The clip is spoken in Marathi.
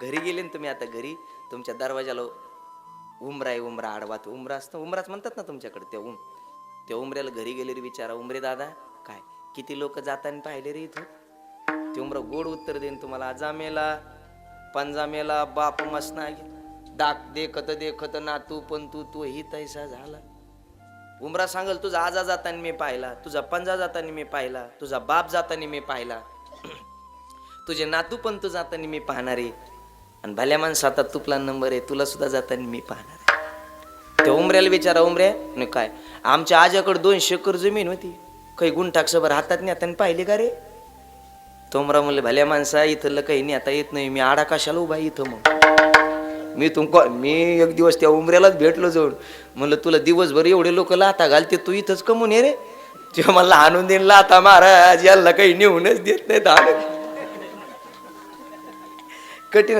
घरी गेले ना तुम्ही आता घरी तुमच्या दरवाजाला उमरा आहे, उमरा आडवा तो उमरा असतो, उमराच म्हणतात ना तुमच्याकडे त्या उमऱ्याला घरी गेले रे विचारा, उमरे दादा काय किती लोक जाताना पाहिले रे इथं? ते उमरा गोड उत्तर देईन तुम्हाला, आजामेला पंजामेला बाप मसना डाक देखत देखत नातू पण तू ही तैसा झाला. उमरा सांगल तुझा आजा जाताना मी पाहिला, तुझा पंजा जाताना मी पाहिला, तुझा बाप जाताना मी पाहिला, तुझे नातू पण तू जाताना मी पाहणार आहे, आणि भल्या माणसात तुपला नंबर आहे, तुला सुद्धा जाताना मी पाहणार आहे. त्या उमऱ्याला विचारा, उमऱ्या काय आमच्या आजाकडे 200 एकर जमीन होती, काही गुंठाक्षभर हातात नेताना पाहिले का रे? तो उमरा म्हणले भल्या माणसा इथलं काही नेता येत नाही, मी आडा कशाला उभा इथं? मग मी एक दिवस त्या उमऱ्यालाच भेटलो जाऊन, म्हणलं तुला दिवसभर एवढे लोक लाथा घालते, तू इथंच कमून ये रे? तेव्हा मला आणून देईन लाथा महाराज, याला काही नेऊनच देत नाही कठीण.